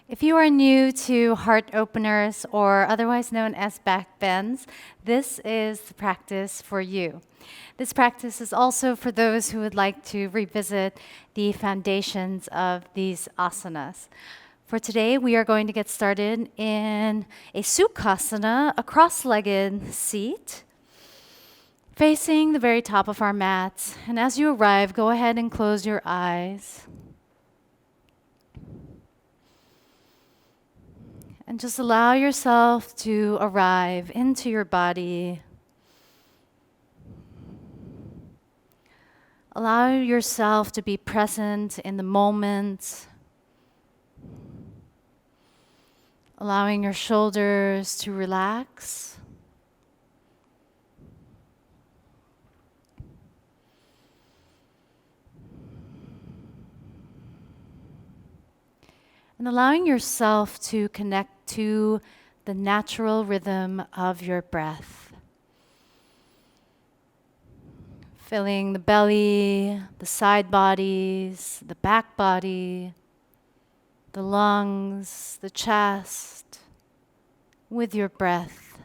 If you are new to heart openers, or otherwise known as backbends, this is the practice for you. This practice is also for those who would like to revisit the foundations of these asanas. For today, we are going to get started in a sukhasana, a cross-legged seat, facing the very top of our mat. And as you arrive, go ahead and close your eyes. And just allow yourself to arrive into your body. Allow yourself to be present in the moment. Allowing your shoulders to relax. And allowing yourself to connect to the natural rhythm of your breath. Filling the belly, the side bodies, the back body, the lungs, the chest, with your breath.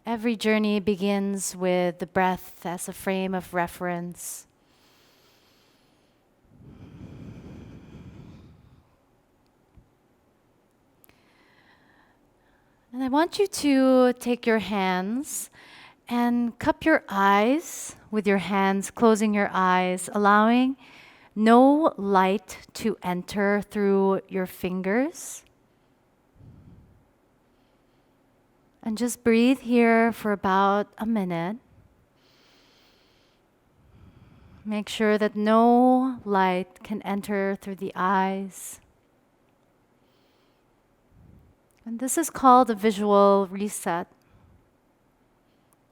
Every journey begins with the breath as a frame of reference. And I want you to take your hands and cup your eyes with your hands, closing your eyes, allowing no light to enter through your fingers. And just breathe here for about a minute. Make sure that no light can enter through the eyes. And this is called a visual reset.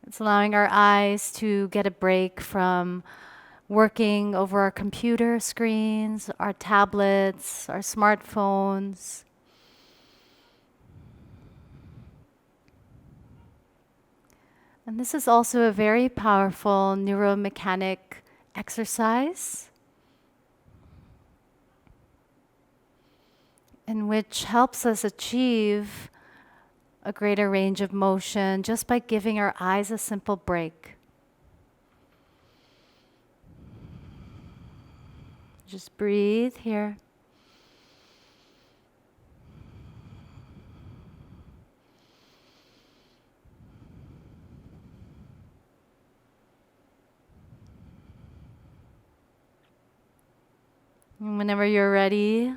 It's allowing our eyes to get a break from working over our computer screens, our tablets, our smartphones. And this is also a very powerful neuromechanic exercise in which helps us achieve a greater range of motion just by giving our eyes a simple break. Just breathe here. And whenever you're ready,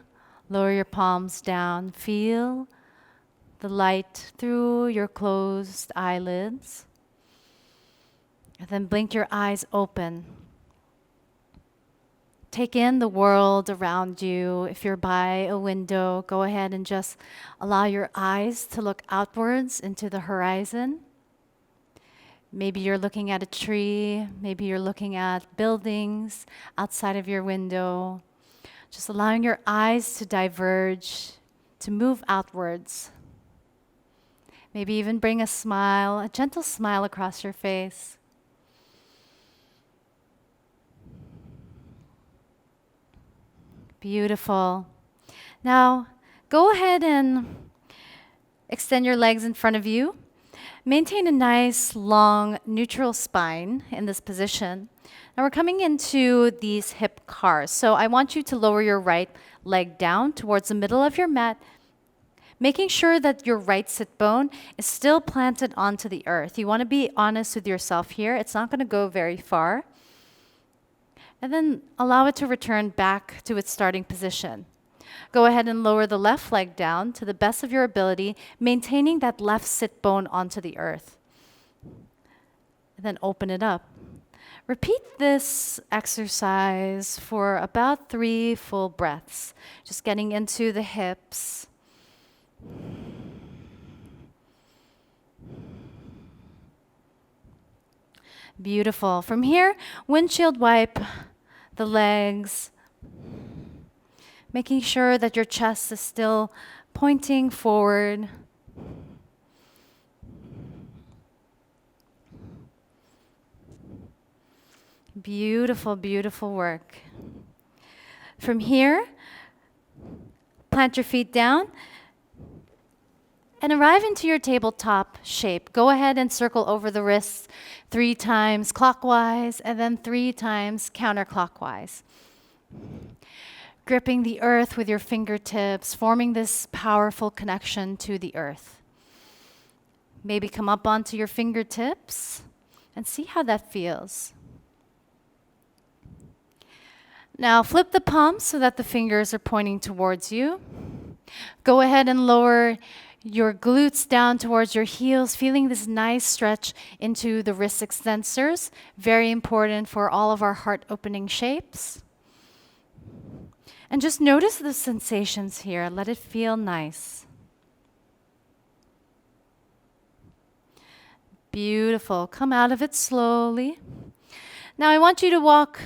lower your palms down. Feel the light through your closed eyelids. And then blink your eyes open. Take in the world around you. If you're by a window, go ahead and just allow your eyes to look outwards into the horizon. Maybe you're looking at a tree. Maybe you're looking at buildings outside of your window. Just allowing your eyes to diverge, to move outwards. Maybe even bring a smile, a gentle smile across your face. Beautiful. Now, go ahead and extend your legs in front of you. Maintain a nice, long, neutral spine in this position. Now we're coming into these hip cars. So I want you to lower your right leg down towards the middle of your mat, making sure that your right sit bone is still planted onto the earth. You want to be honest with yourself here. It's not going to go very far. And then allow it to return back to its starting position. Go ahead and lower the left leg down to the best of your ability, maintaining that left sit bone onto the earth. And then open it up. Repeat this exercise for about 3 full breaths, just getting into the hips. Beautiful. From here, windshield wipe the legs, making sure that your chest is still pointing forward. Beautiful, beautiful work. From here, plant your feet down and arrive into your tabletop shape. Go ahead and circle over the wrists 3 times clockwise and then 3 times counterclockwise. Gripping the earth with your fingertips, forming this powerful connection to the earth. Maybe come up onto your fingertips and see how that feels. Now flip the palms so that the fingers are pointing towards you. Go ahead and lower your glutes down towards your heels, feeling this nice stretch into the wrist extensors. Very important for all of our heart opening shapes. And just notice the sensations here. Let it feel nice. Beautiful. Come out of it slowly. Now I want you to walk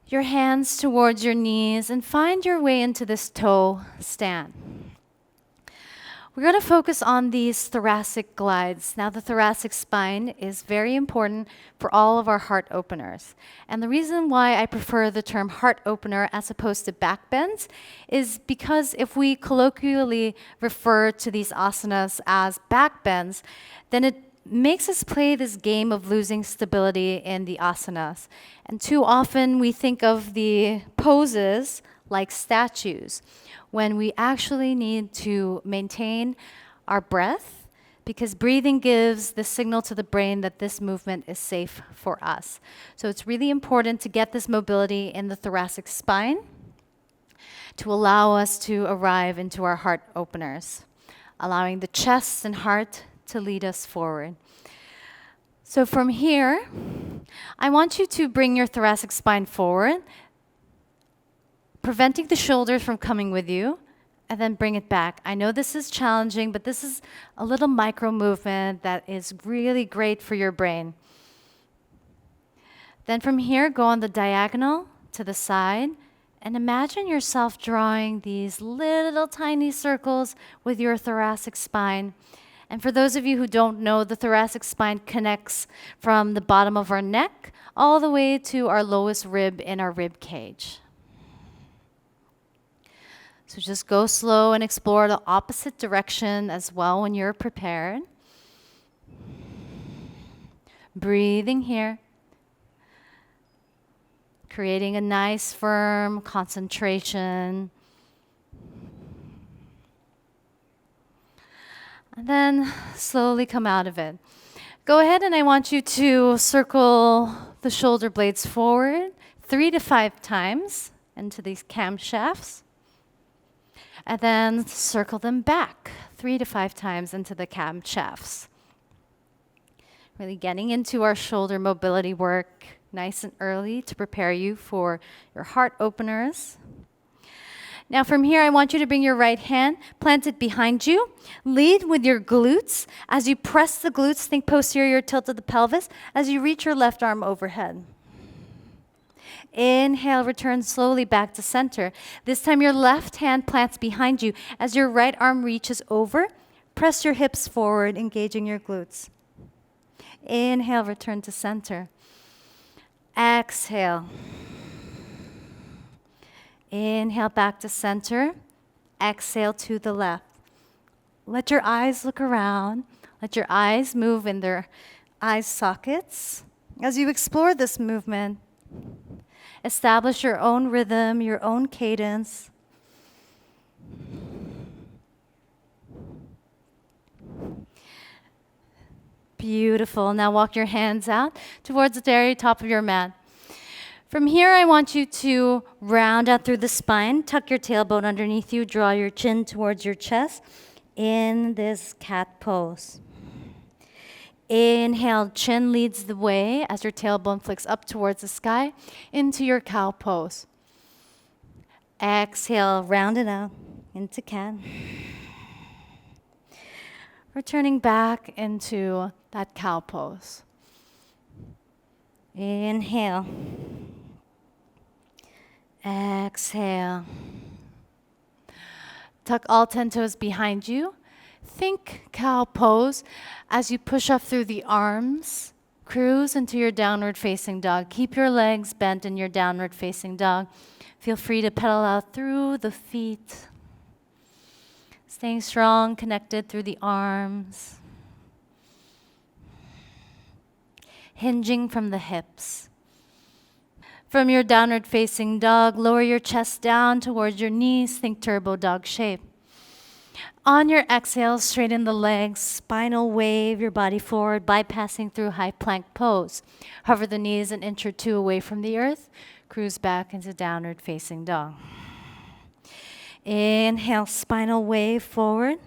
your hands towards your knees and find your way into this toe stand. We're going to focus on these thoracic glides. Now the thoracic spine is very important for all of our heart openers. And the reason why I prefer the term heart opener as opposed to backbends is because if we colloquially refer to these asanas as backbends, then it makes us play this game of losing stability in the asanas. And too often we think of the poses like statues, when we actually need to maintain our breath, because breathing gives the signal to the brain that this movement is safe for us. So it's really important to get this mobility in the thoracic spine to allow us to arrive into our heart openers, allowing the chest and heart to lead us forward. So from here, I want you to bring your thoracic spine forward, preventing the shoulders from coming with you, and then bring it back. I know this is challenging, but this is a little micro movement that is really great for your brain. Then from here, go on the diagonal to the side, and imagine yourself drawing these little tiny circles with your thoracic spine. And for those of you who don't know, the thoracic spine connects from the bottom of our neck all the way to our lowest rib in our rib cage. So just go slow and explore the opposite direction as well when you're prepared. Breathing here. Creating a nice, firm concentration. And then slowly come out of it. Go ahead and I want you to circle the shoulder blades forward 3 to 5 times into these camshafts. And then circle them back 3 to 5 times into the camshafts. Really getting into our shoulder mobility work nice and early to prepare you for your heart openers. Now from here, I want you to bring your right hand, plant it behind you. Lead with your glutes. As you press the glutes, think posterior tilt of the pelvis as you reach your left arm overhead. Inhale, return slowly back to center. This time your left hand plants behind you. As your right arm reaches over, press your hips forward, engaging your glutes. Inhale, return to center. Exhale. Inhale back to center. Exhale to the left. Let your eyes look around. Let your eyes move in their eye sockets. As you explore this movement, establish your own rhythm, your own cadence. Beautiful. Now walk your hands out towards the very top of your mat. From here, I want you to round out through the spine, tuck your tailbone underneath you, draw your chin towards your chest in this cat pose. Inhale, chin leads the way as your tailbone flicks up towards the sky into your cow pose. Exhale, round it out into cat. Returning back into that cow pose. Inhale. Exhale. Tuck all 10 toes behind you. Think cow pose as you push up through the arms, Cruise into your downward facing dog. Keep your legs bent in your downward facing dog. Feel free to pedal out through the feet. Staying strong, connected through the arms. Hinging from the hips. From your downward facing dog, lower your chest down towards your knees. Think turbo dog shape. On your exhale, straighten the legs, spinal wave your body forward, bypassing through high plank pose. Hover the knees an inch or two away from the earth. Cruise back into downward facing dog. Inhale, spinal wave forward.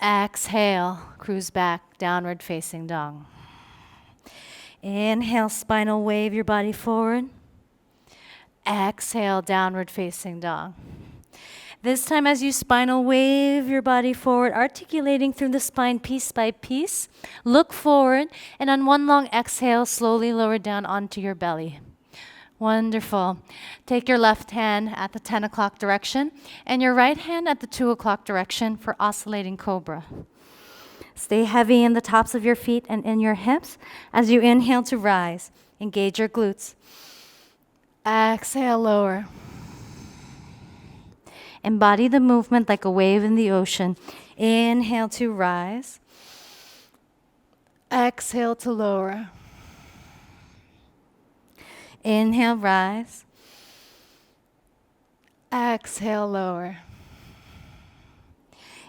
Exhale, cruise back, downward facing dog. Inhale, spinal wave your body forward. Exhale, downward facing dog. This time as you spinal wave your body forward, articulating through the spine piece by piece, look forward, and on one long exhale, slowly lower down onto your belly. Wonderful. Take your left hand at the 10 o'clock direction and your right hand at the 2 o'clock direction for oscillating cobra. Stay heavy in the tops of your feet and in your hips as you inhale to rise. Engage your glutes. Exhale, lower. Embody the movement like a wave in the ocean. Inhale to rise. Exhale to lower. Inhale, rise. Exhale, lower.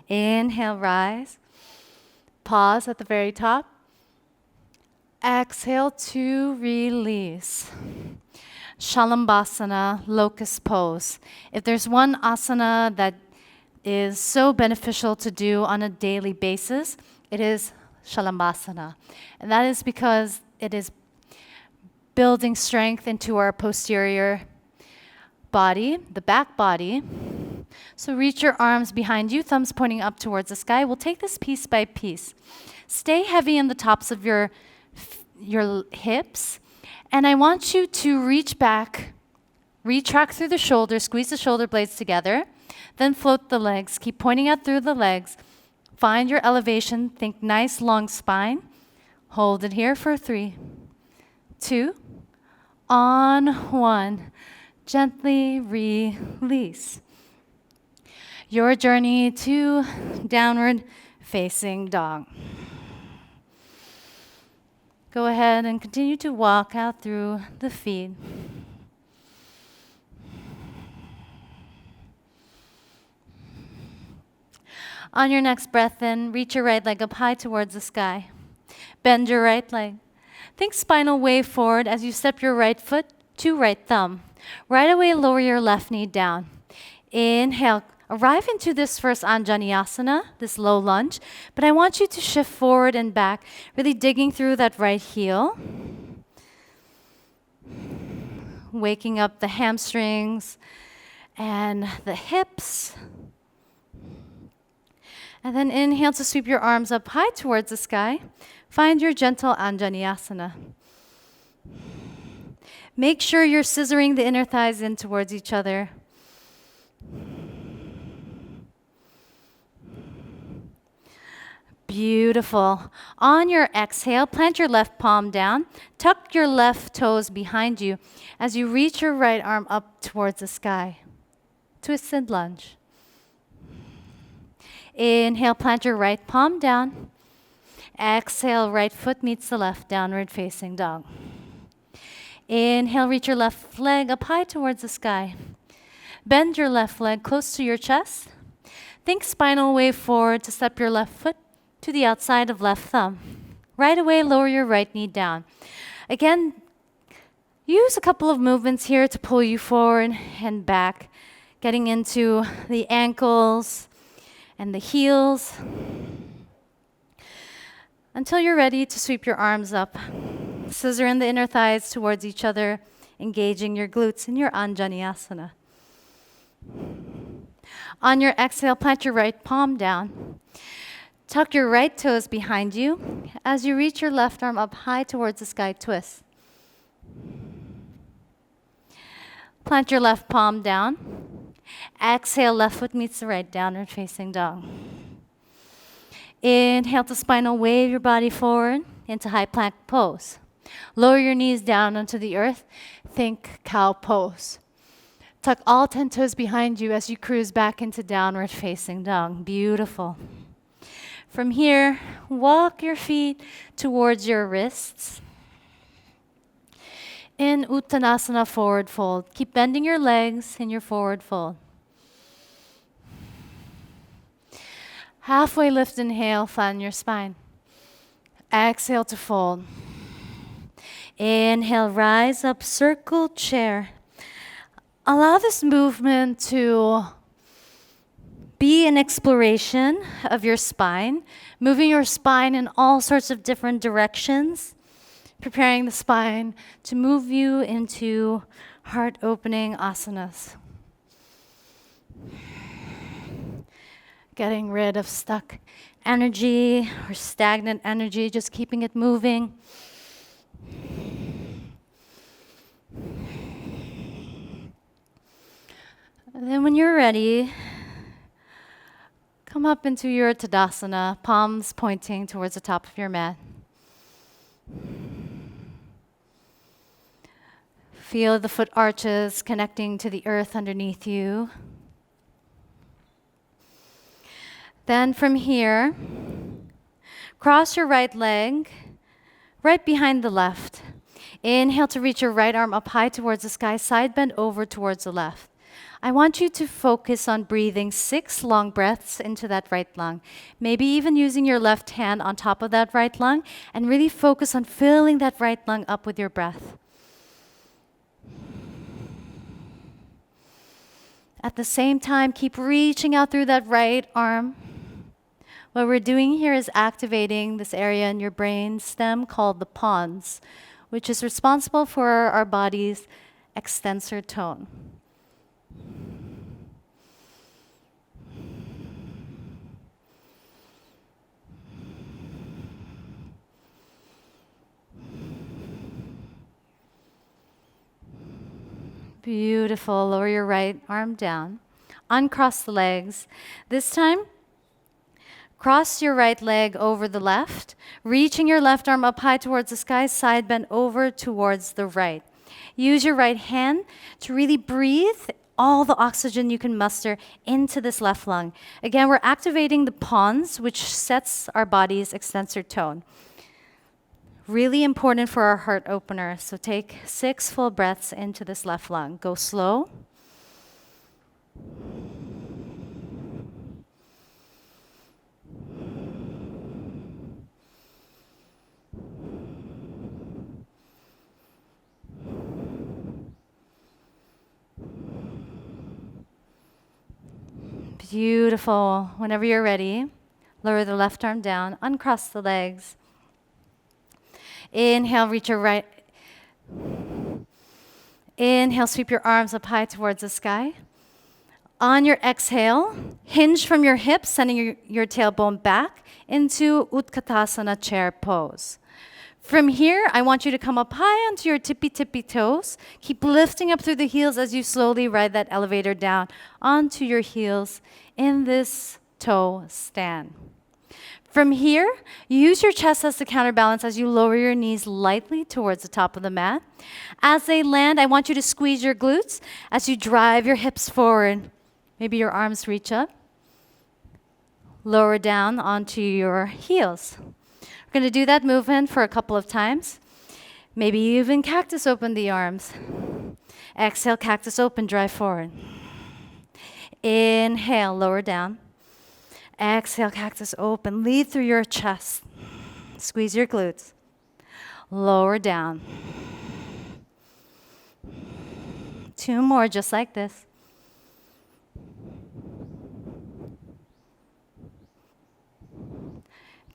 Inhale, rise. Pause at the very top. Exhale to release. Shalambhasana, locust pose. If there's one asana that is so beneficial to do on a daily basis, it is Shalambhasana. And that is because it is building strength into our posterior body, the back body. So reach your arms behind you, thumbs pointing up towards the sky. We'll take this piece by piece. Stay heavy in the tops of your hips. And I want you to reach back, retract through the shoulders, squeeze the shoulder blades together, then float the legs. Keep pointing out through the legs. Find your elevation. Think nice long spine. Hold it here for 3, 2, on 1. Gently release. Your journey to downward facing dog. Go ahead and continue to walk out through the feet. On your next breath in, reach your right leg up high towards the sky. Bend your right leg. Think spinal wave forward as you step your right foot to right thumb. Right away, lower your left knee down. Inhale. Arrive into this first Anjaneyasana, this low lunge, but I want you to shift forward and back, really digging through that right heel. Waking up the hamstrings and the hips. And then inhale to sweep your arms up high towards the sky. Find your gentle Anjaneyasana. Make sure you're scissoring the inner thighs in towards each other. Beautiful. On your exhale, plant your left palm down. Tuck your left toes behind you as you reach your right arm up towards the sky. Twisted lunge. Inhale, plant your right palm down. Exhale, right foot meets the left, downward facing dog. Inhale, reach your left leg up high towards the sky. Bend your left leg close to your chest. Think spinal wave forward to step your left foot to the outside of left thumb. Right away, lower your right knee down. Again, use a couple of movements here to pull you forward and back, getting into the ankles and the heels until you're ready to sweep your arms up. Scissor in the inner thighs towards each other, engaging your glutes in your Anjaneyasana. On your exhale, plant your right palm down. Tuck your right toes behind you as you reach your left arm up high towards the sky, twist. Plant your left palm down. Exhale, left foot meets the right, downward facing dog. Inhale to spinal wave your body forward. into high plank pose. Lower your knees down onto the earth. Think cow pose. Tuck all 10 toes behind you as you cruise back into downward facing dog. Beautiful. From here, walk your feet towards your wrists. In Uttanasana, forward fold. Keep bending your legs in your forward fold. Halfway lift, inhale, flatten your spine. Exhale to fold. Inhale, rise up, circle chair. Allow this movement to be an exploration of your spine, moving your spine in all sorts of different directions, preparing the spine to move you into heart-opening asanas. Getting rid of stuck energy or stagnant energy, just keeping it moving. And then when you're ready, come up into your Tadasana, palms pointing towards the top of your mat. Feel the foot arches connecting to the earth underneath you. Then from here, cross your right leg right behind the left. Inhale to reach your right arm up high towards the sky, side bend over towards the left. I want you to focus on breathing 6 long breaths into that right lung. Maybe even using your left hand on top of that right lung and really focus on filling that right lung up with your breath. At the same time, keep reaching out through that right arm. What we're doing here is activating this area in your brain stem called the pons, which is responsible for our body's extensor tone. Beautiful. Lower your right arm down. Uncross the legs. This time, cross your right leg over the left, reaching your left arm up high towards the sky, side bend over towards the right. Use your right hand to really breathe all the oxygen you can muster into this left lung. Again, we're activating the pons, which sets our body's extensor tone. Really important for our heart opener. So take 6 full breaths into this left lung. Go slow. Beautiful. Whenever you're ready, lower the left arm down, uncross the legs. Inhale, reach your right. Inhale, sweep your arms up high towards the sky. On your exhale, hinge from your hips, sending your tailbone back into Utkatasana chair pose. From here, I want you to come up high onto your tippy toes. Keep lifting up through the heels as you slowly ride that elevator down onto your heels in this toe stand. From here, use your chest as the counterbalance as you lower your knees lightly towards the top of the mat. As they land, I want you to squeeze your glutes as you drive your hips forward. Maybe your arms reach up. Lower down onto your heels. We're going to do that movement for a couple of times. Maybe even cactus open the arms. Exhale, cactus open, drive forward. Inhale, lower down. Exhale, cactus open. Lead through your chest. Squeeze your glutes. Lower down. 2 more, just like this.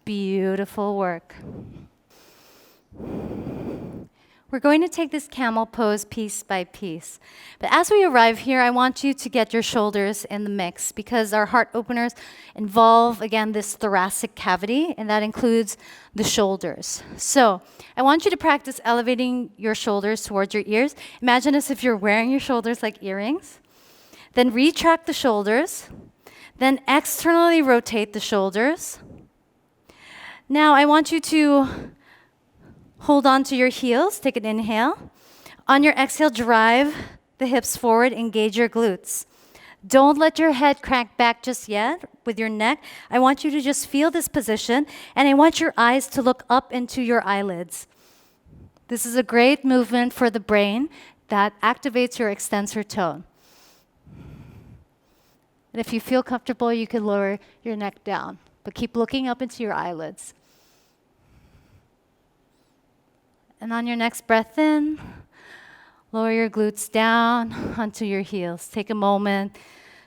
Beautiful work. We're going to take this camel pose piece by piece. But as we arrive here, I want you to get your shoulders in the mix because our heart openers involve, again, this thoracic cavity, and that includes the shoulders. So I want you to practice elevating your shoulders towards your ears. Imagine as if you're wearing your shoulders like earrings. Then retract the shoulders. Then externally rotate the shoulders. Now I want you to Hold on to your heels. Take an inhale. On your exhale, drive the hips forward. Engage your glutes. Don't let your head crank back just yet with your neck. I want you to just feel this position, and I want your eyes to look up into your eyelids. This is a great movement for the brain that activates your extensor tone. And if you feel comfortable, you can lower your neck down, but keep looking up into your eyelids. And on your next breath in, lower your glutes down onto your heels. Take a moment,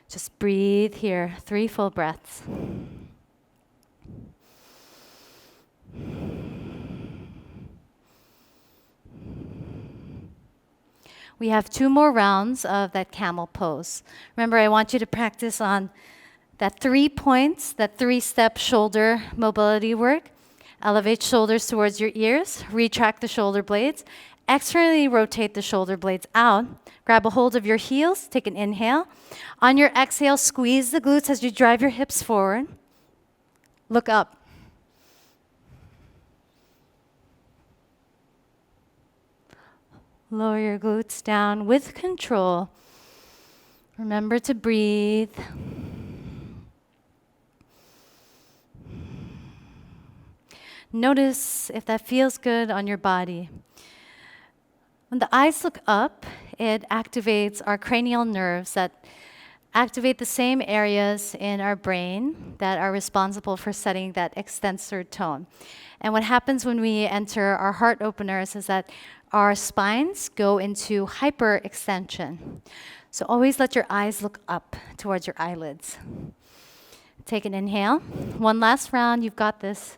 just breathe here. 3 full breaths. We have 2 more rounds of that camel pose. Remember, I want you to practice on that 3 points, that 3-step shoulder mobility work. Elevate shoulders towards your ears, retract the shoulder blades, externally rotate the shoulder blades out. Grab a hold of your heels, take an inhale. On your exhale, squeeze the glutes as you drive your hips forward. Look up. Lower your glutes down with control. Remember to breathe. Notice if that feels good on your body. When the eyes look up, it activates our cranial nerves that activate the same areas in our brain that are responsible for setting that extensor tone. And what happens when we enter our heart openers is that our spines go into hyperextension. So always let your eyes look up towards your eyelids. Take an inhale. One last round, you've got this.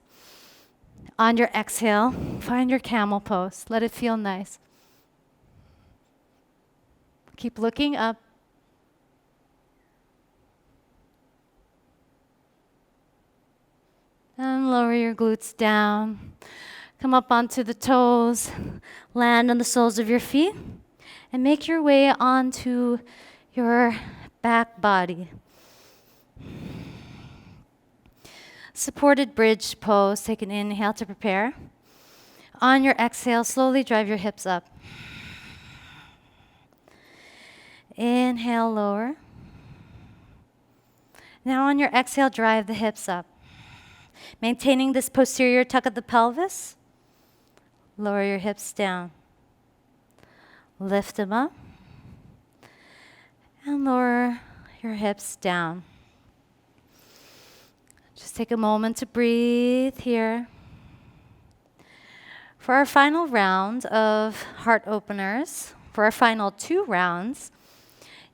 On your exhale, find your camel pose. Let it feel nice. Keep looking up. And lower your glutes down. Come up onto the toes. Land on the soles of your feet. And make your way onto your back body. Supported bridge pose. Take an inhale to prepare. On your exhale, slowly drive your hips up. Inhale, lower. Now on your exhale, drive the hips up. Maintaining this posterior tuck of the pelvis. Lower your hips down. Lift them up. And lower your hips down. Just take a moment to breathe here. For our final round of heart openers, for our final 2 rounds,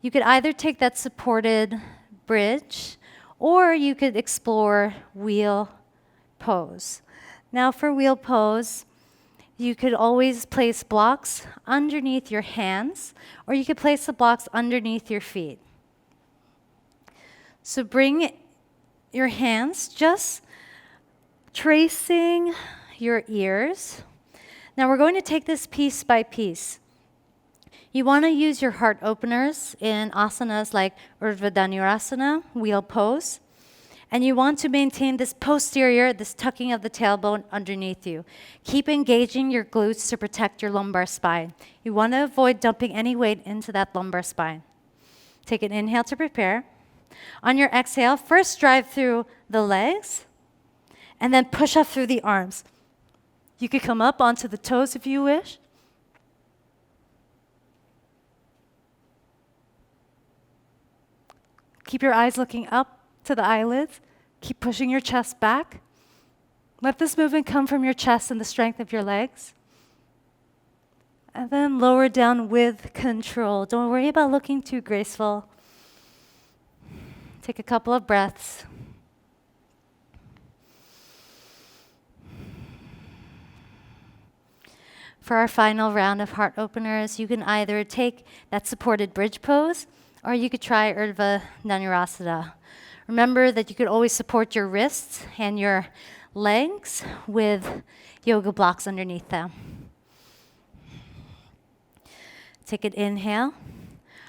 you could either take that supported bridge or you could explore wheel pose. Now for wheel pose, you could always place blocks underneath your hands or you could place the blocks underneath your feet. So bring your hands just tracing your ears. Now we're going to take this piece by piece. You want to use your heart openers in asanas like Urdhva Dhanurasana, wheel pose. And you want to maintain this posterior, this tucking of the tailbone underneath you. Keep engaging your glutes to protect your lumbar spine. You want to avoid dumping any weight into that lumbar spine. Take an inhale to prepare. On your exhale, first drive through the legs, and then push up through the arms. You could come up onto the toes if you wish. Keep your eyes looking up to the eyelids. Keep pushing your chest back. Let this movement come from your chest and the strength of your legs. And then lower down with control. Don't worry about looking too graceful. Take a couple of breaths. For our final round of heart openers, you can either take that supported bridge pose or you could try Urdhva Dhanurasana. Remember that you could always support your wrists and your legs with yoga blocks underneath them. Take an inhale.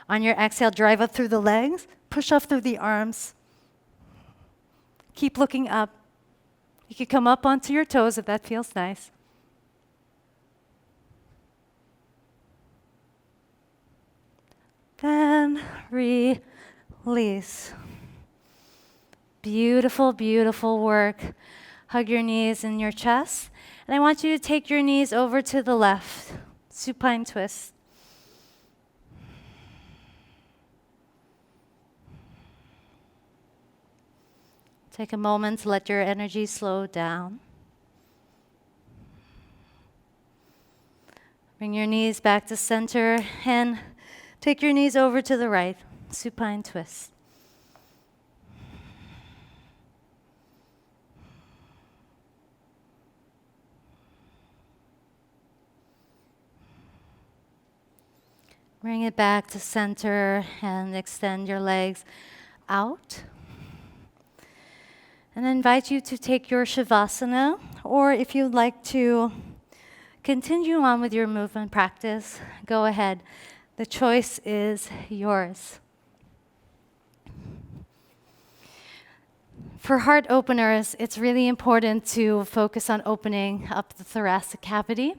On your exhale, drive up through the legs, push up through the arms. Keep looking up. You can come up onto your toes if that feels nice. Then release. Beautiful, beautiful work. Hug your knees in your chest. And I want you to take your knees over to the left. Supine twist. Take a moment to let your energy slow down. Bring your knees back to center and take your knees over to the right. Supine twist. Bring it back to center and extend your legs out. And I invite you to take your Shavasana, or if you'd like to continue on with your movement practice, go ahead. The choice is yours. For heart openers, it's really important to focus on opening up the thoracic cavity,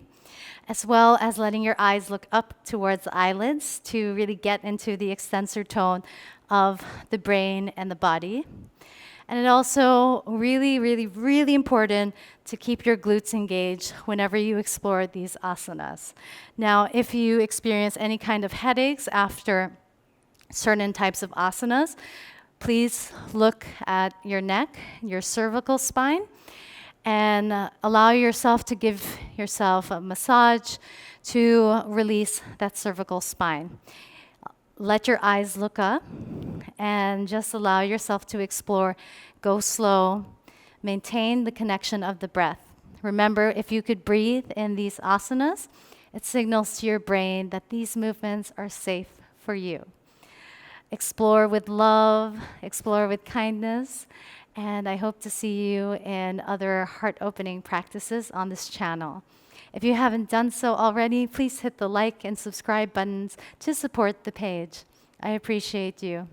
as well as letting your eyes look up towards the eyelids to really get into the extensor tone of the brain and the body. And it also really, really, really important to keep your glutes engaged whenever you explore these asanas. Now, if you experience any kind of headaches after certain types of asanas, please look at your neck, your cervical spine, and allow yourself to give yourself a massage to release that cervical spine. Let your eyes look up and just allow yourself to explore. Go slow. Maintain the connection of the breath. Remember, if you could breathe in these asanas, it signals to your brain that these movements are safe for you. Explore with love, explore with kindness, and I hope to see you in other heart-opening practices on this channel. If you haven't done so already, please hit the like and subscribe buttons to support the page. I appreciate you.